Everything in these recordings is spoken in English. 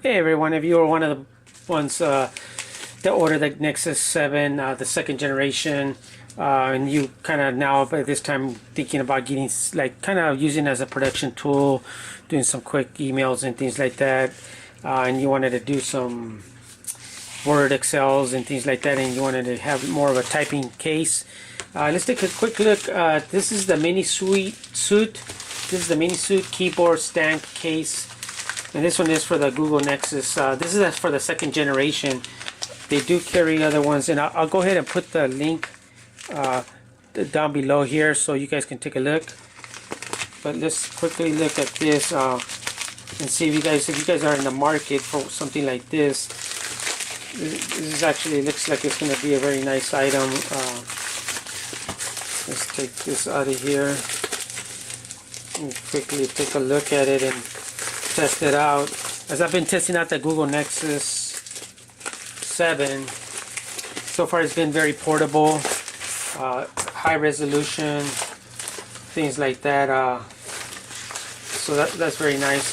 Hey everyone, if you were one of the ones that ordered the Nexus 7, the second generation, and you kind of now by this time thinking about getting, like, kind of using it as a production tool, doing some quick emails and things like that, and you wanted to do some Word, Excels and things like that, and you wanted to have more of a typing case, let's take a quick look. This is the Mini Suit. This is the Mini Suit keyboard stand case. And this one is for the Google Nexus. This is for the second generation. They do carry other ones, and I'll go ahead and put the link down below here so you guys can take a look. But let's quickly look at this and see if you guys are in the market for something like this. This is actually looks like it's going to be a very nice item. Let's take this out of here and quickly take a look at it and test it out. As I've been testing out the Google Nexus 7, so far it's been very portable, high resolution, things like that. So that's very nice.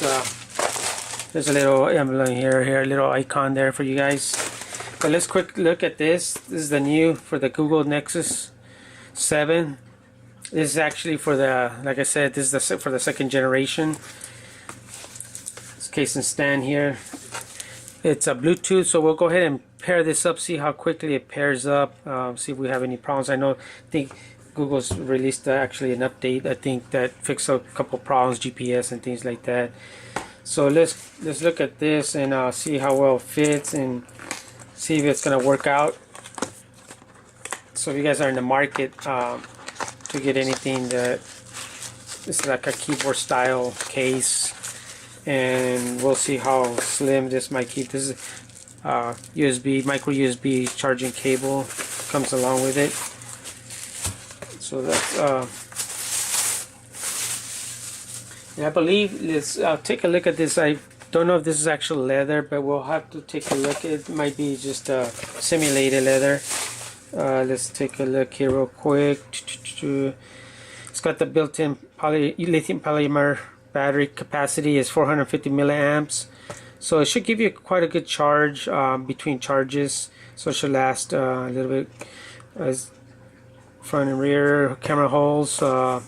There's a little emblem here, a little icon there for you guys. But let's quick look at this. This is the new for the Google Nexus 7. This is actually for the, like I said, this is for the second generation. Case and stand here. It's a Bluetooth, so we'll go ahead and pair this up, see how quickly it pairs up, see if we have any problems. I think Google's released actually an update, I think, that fixed a couple problems, GPS and things like that. So let's look at this and see how well it fits and see if it's gonna work out. So if you guys are in the market to get anything that is like a keyboard style case, and we'll see how slim this might keep. This is USB, micro USB charging cable comes along with it. So that's and I believe, let's take a look at this. I don't know if this is actual leather, but we'll have to take a look. It might be just simulated leather. Let's take a look here real quick. It's got the built-in lithium polymer battery. Capacity is 450 milliamps, so it should give you quite a good charge between charges, so it should last a little bit. As front and rear camera holes, so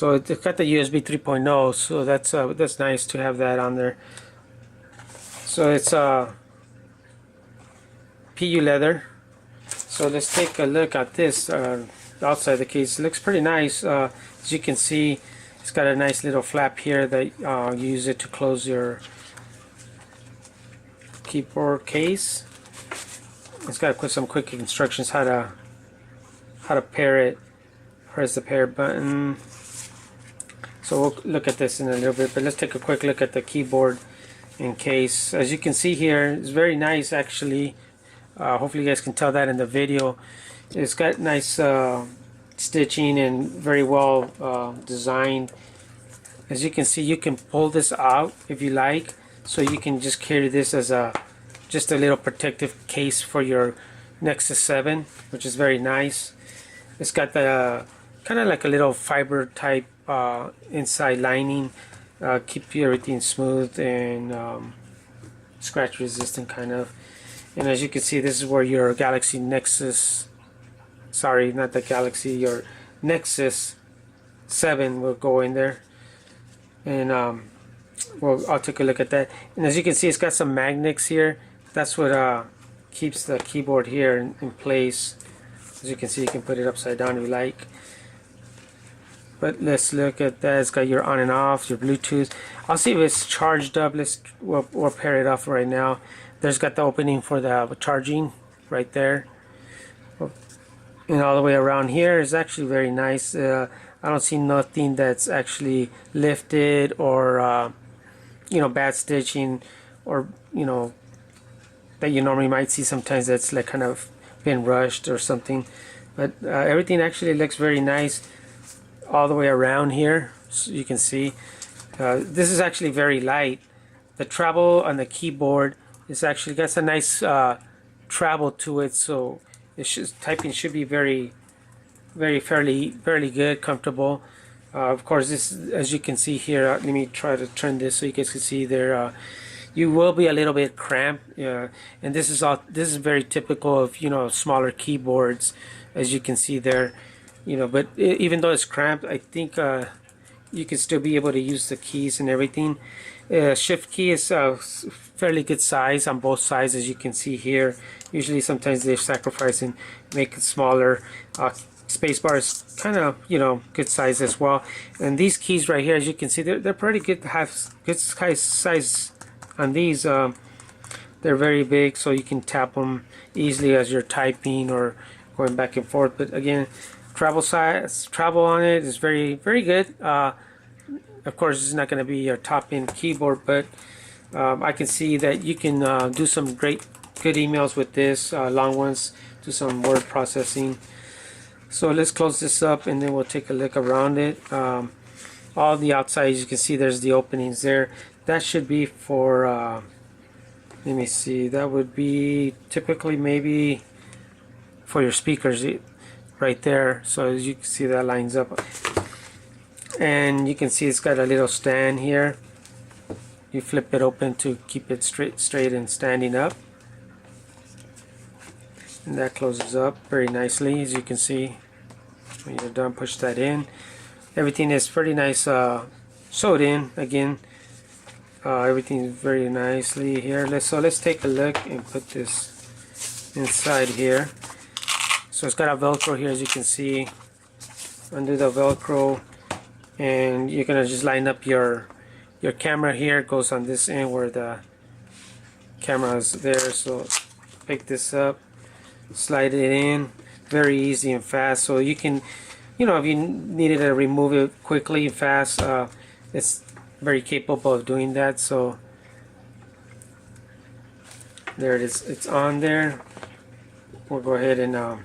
it's got the USB 3.0, so that's nice to have that on there. So it's PU leather. So let's take a look at this outside the case. It looks pretty nice. As you can see, it's got a nice little flap here that you use it to close your keyboard case. It's got some quick instructions how to pair it. Press the pair button. So we'll look at this in a little bit, but let's take a quick look at the keyboard and case. As you can see here, it's very nice actually. Hopefully you guys can tell that in the video. It's got nice stitching and very well designed. As you can see, you can pull this out if you like, so you can just carry this as just a little protective case for your Nexus 7, which is very nice. It's got the kind of like a little fiber type inside lining, keep everything smooth and scratch resistant kind of. And as you can see, this is where your Galaxy Nexus, sorry, not the Galaxy, your Nexus 7 will go in there. And well, I'll take a look at that. And as you can see, it's got some magnets here. That's what keeps the keyboard here in place. As you can see, you can put it upside down if you like. But let's look at that. It's got your on and off, your Bluetooth. I'll see if it's charged up. We'll pair it off right now. There's got the opening for the charging right there. And all the way around here is actually very nice. I don't see nothing that's actually lifted or you know, bad stitching, or you know, that you normally might see sometimes that's like kind of been rushed or something. But everything actually looks very nice all the way around here. So you can see this is actually very light. The travel on the keyboard is actually got a nice travel to it, so typing should be fairly good, comfortable. Of course, this, as you can see here, let me try to turn this so you guys can see there. You will be a little bit cramped, and this is all. This is very typical of smaller keyboards, as you can see there. But even though it's cramped, I think you can still be able to use the keys and everything. Shift key is fairly good size on both sides, as you can see here. Usually, sometimes they sacrifice and make it smaller. Spacebar is kind of good size as well. And these keys right here, as you can see, they're pretty good to have good size on these. They're very big, so you can tap them easily as you're typing or going back and forth. But again, travel on it is very good. Of course, it's not going to be your top-end keyboard, but I can see that you can do some good emails with this, long ones, do some word processing. So let's close this up, and then we'll take a look around it. All the outside, as you can see, there's the openings there. That should be for, let me see, that would be typically maybe for your speakers right there. So as you can see, that lines up. And you can see it's got a little stand here. You flip it open to keep it straight and standing up. And that closes up very nicely, as you can see. When you're done, push that in. Everything is pretty nice sewed in. Again, everything is very nicely here. Let's take a look and put this inside here. So it's got a Velcro here, as you can see. Undo the Velcro, and you're gonna just line up your camera here. It goes on this end where the camera is there. So pick this up, slide it in, very easy and fast. So you can, if you needed to remove it quickly and fast, it's very capable of doing that. So there it is, it's on there. We'll go ahead and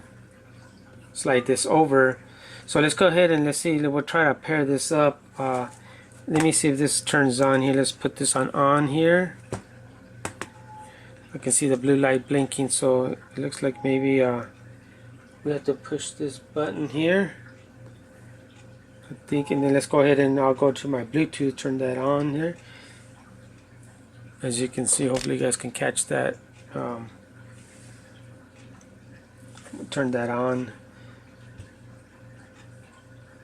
slide this over. So let's go ahead and let's see, we'll try to pair this up. Let me see if this turns on here. Let's put this on here. I can see the blue light blinking, so it looks like maybe we have to push this button here, I think. And then let's go ahead and I'll go to my Bluetooth, turn that on here. As you can see, hopefully you guys can catch that. Turn that on.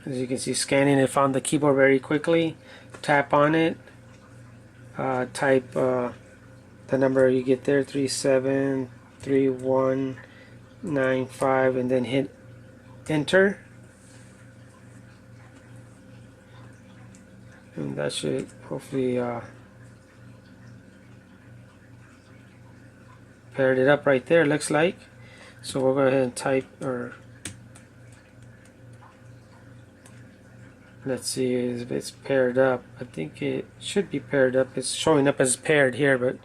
As you can see, scanning it, found the keyboard very quickly. Tap on it, type the number you get there, 373195, and then hit enter. And that should hopefully paired it up right there, looks like. So we'll go ahead and type, or let's see if it's paired up. I think it should be paired up. It's showing up as paired here, but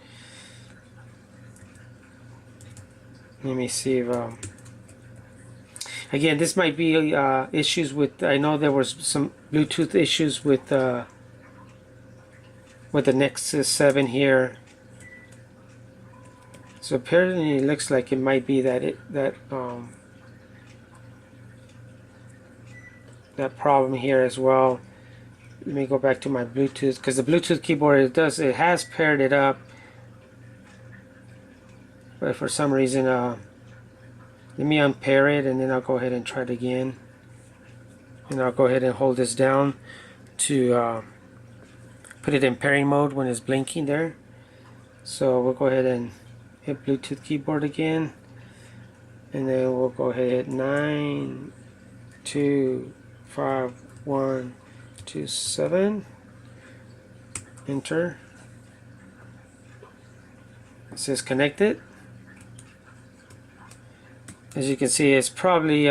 let me see if again, this might be issues with, I know there was some Bluetooth issues with the Nexus 7 here. So apparently it looks like it might be that that problem here as well. Let me go back to my Bluetooth, because the Bluetooth keyboard, it has paired it up, but for some reason let me unpair it, and then I'll go ahead and try it again. And I'll go ahead and hold this down to put it in pairing mode when it's blinking there. So we'll go ahead and hit Bluetooth keyboard again, and then we'll go ahead and hit 9252127, enter. It says connected. As you can see, it's probably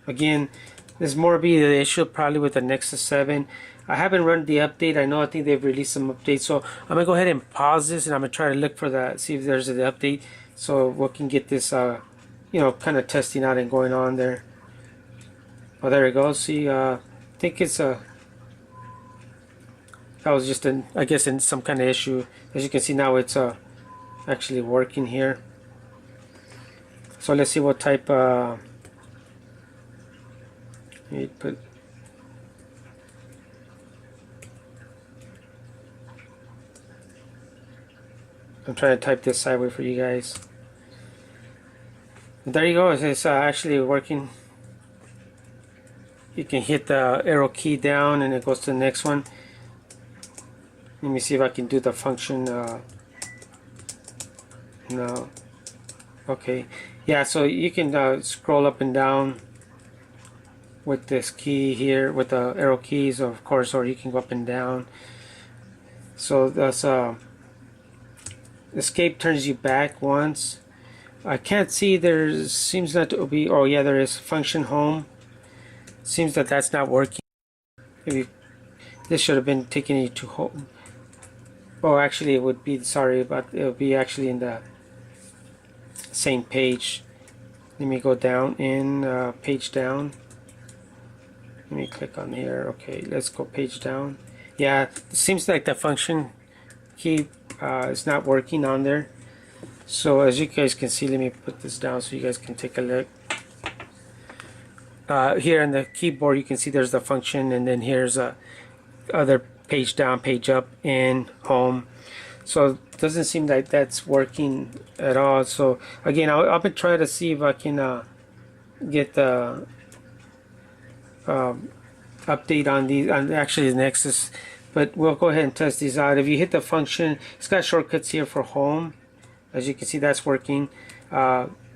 again, there's more be the issue probably with the Nexus 7. I haven't run the update. I think they've released some updates, so I'm gonna go ahead and pause this, and I'm gonna try to look for that, see if there's an update, so we can get this kind of testing out and going on there. Oh, there it goes. See, I think it's that was just I guess in some kind of issue. As you can see now, it's actually working here. So let's see what type. I'm trying to type this sideways for you guys. And there you go. It's actually working. You can hit the arrow key down and it goes to the next one. Let me see if I can do the function. No. Okay. Yeah, so you can scroll up and down with this key here, with the arrow keys, of course, or you can go up and down. So that's escape turns you back once. I can't see, there seems not to be, oh yeah, there is function home. Seems that that's not working. Maybe this should have been taking you to home. Oh, actually it would be, sorry, but it would be actually in the same page. Let me go down in page down. Let me click on here. Okay, let's go page down. Yeah, it seems like the function key is not working on there. So as you guys can see, let me put this down so you guys can take a look. Here on the keyboard you can see there's the function, and then here's a other page down, page up, and home. So it doesn't seem like that's working at all. So again, I'll be trying to see if I can get the update on these, on actually the Nexus, but we'll go ahead and test these out. If you hit the function, it's got shortcuts here for home. As you can see, that's working.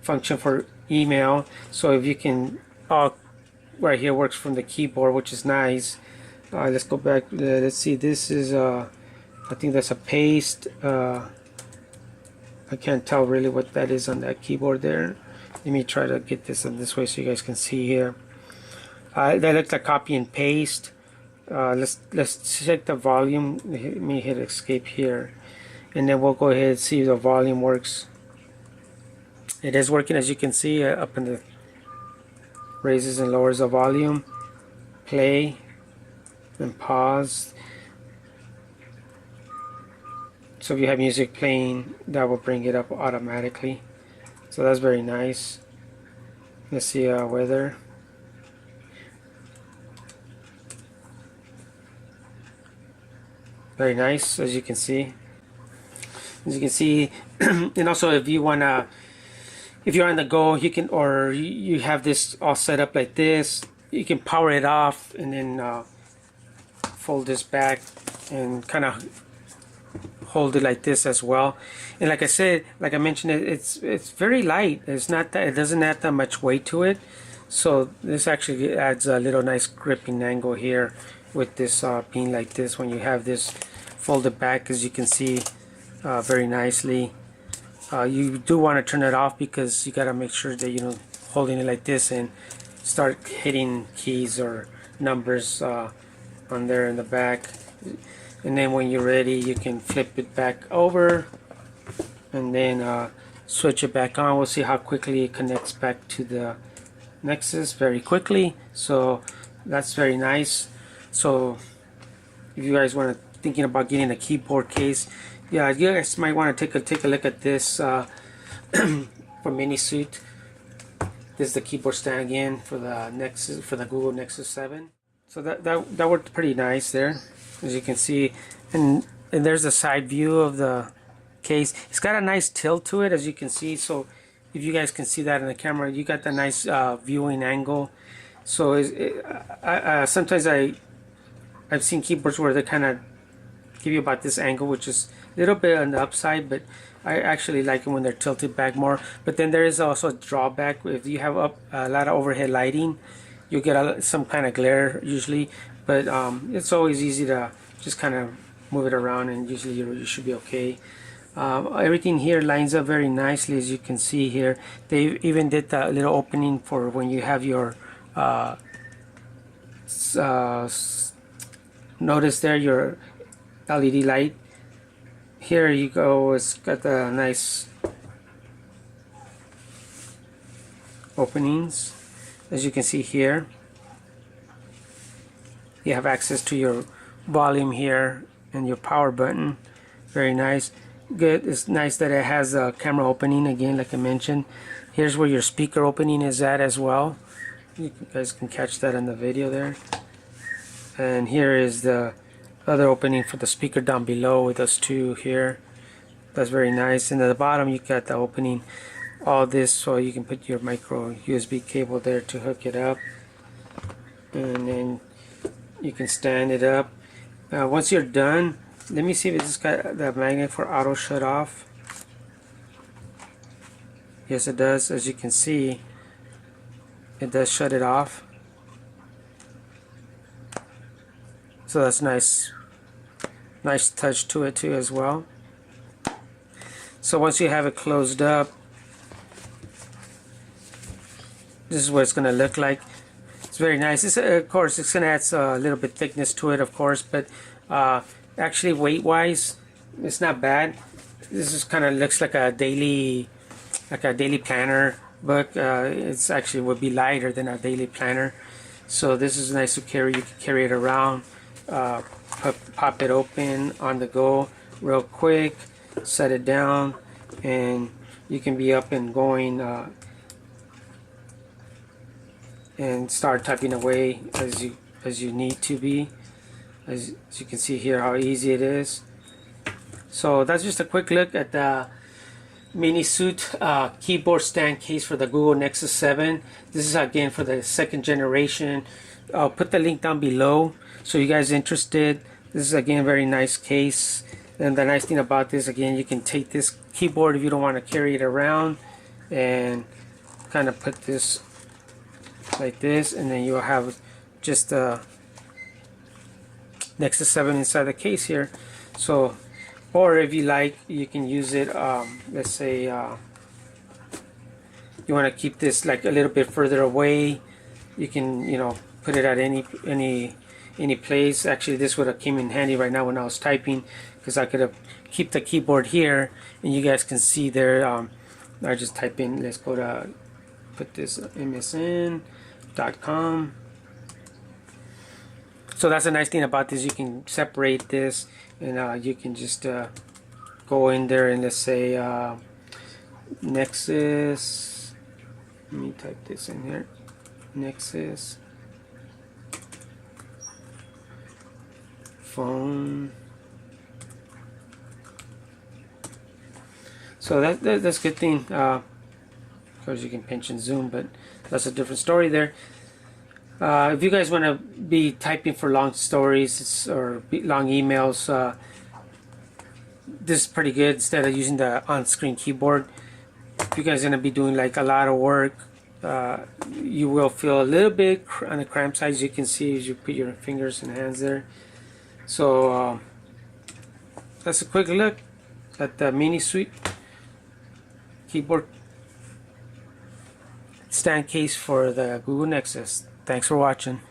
Function for email. So if you can, right here works from the keyboard, which is nice. Let's go back. Let's see. This is I think that's a paste. I can't tell really what that is on that keyboard there. Let me try to get this in this way so you guys can see here. That looks like copy and paste. Let's check the volume. Let me hit escape here, and then we'll go ahead and see if the volume works. It is working, as you can see, up in the raises and lowers the volume. Play and pause. So if you have music playing, that will bring it up automatically. So that's very nice. Let's see weather. Very nice, as you can see. As you can see, and also if you wanna, if you're on the go, you can, or you have this all set up like this, you can power it off and then fold this back and kind of hold it like this as well. And like I said, like I mentioned, it's very light. It's not that, it doesn't have that much weight to it. So this actually adds a little nice gripping angle here with this being like this when you have this folded back, as you can see very nicely. You do want to turn it off because you got to make sure that you holding it like this and start hitting keys or numbers on there in the back. And then when you're ready, you can flip it back over and then switch it back on. We'll see how quickly it connects back to the Nexus, very quickly. So that's very nice. So if you guys want to thinking about getting a keyboard case, yeah, you guys might want to take a look at this for MiniSuit. This is the keyboard stand again for the Nexus, for the Google Nexus 7. So that worked pretty nice there, as you can see. And there's a side view of the case. It's got a nice tilt to it, as you can see. So if you guys can see that in the camera, you got the nice viewing angle. So sometimes I've seen keyboards where they kind of give you about this angle, which is a little bit on the upside, but I actually like it when they're tilted back more. But then there is also a drawback. If you have a lot of overhead lighting, you'll get some kind of glare usually, but it's always easy to just kind of move it around, and usually you should be okay. Everything here lines up very nicely, as you can see here. They even did the little opening for when you have your notice there, your LED light. Here you go, it's got the nice openings, as you can see here. You have access to your volume here and your power button. Very nice. Good. It's nice that it has a camera opening again, like I mentioned. Here's where your speaker opening is at as well. You guys can catch that in the video there. And here is the other opening for the speaker down below with those two here. That's very nice. And at the bottom you got the opening, all this, so you can put your micro USB cable there to hook it up, and then you can stand it up. Once you're done, let me see if it's got the magnet for auto shut off. Yes, it does. As you can see, it does shut it off. So that's nice touch to it too as well. So once you have it closed up, this is what it's going to look like. It's very nice. It's, of course, it's going to add a little bit thickness to it, of course, but actually weight-wise, it's not bad. This is kind of looks like a daily planner book. It's actually would be lighter than a daily planner. So this is nice to carry. You can carry it around, pop it open on the go real quick, set it down, and you can be up and going and start typing away as you need to be. As you can see here how easy it is. So that's just a quick look at the Mini Suit keyboard stand case for the Google Nexus 7. This is again for the second generation. I'll put the link down below so you guys interested. This is again a very nice case, and the nice thing about this, again, you can take this keyboard if you don't want to carry it around and kind of put this like this, and then you'll have just the Nexus 7 inside the case here. So, or if you like, you can use it, let's say you want to keep this like a little bit further away, you can, you know, put it at any place. Actually, this would have came in handy right now when I was typing, because I could have keep the keyboard here, and you guys can see there. I just type in, let's go to, put this msn.com. So that's a nice thing about this. You can separate this, and you can just go in there and let's say Nexus. Let me type this in here. Nexus phone. So that's a good thing. Of course, you can pinch and zoom, but that's a different story there. If you guys want to be typing for long stories or long emails, this is pretty good instead of using the on-screen keyboard. If you guys are going to be doing like a lot of work, you will feel a little bit on the cramp side, as you can see as you put your fingers and hands there. So that's a quick look at the Mini Suit keyboard stand case for the Google Nexus. Thanks for watching.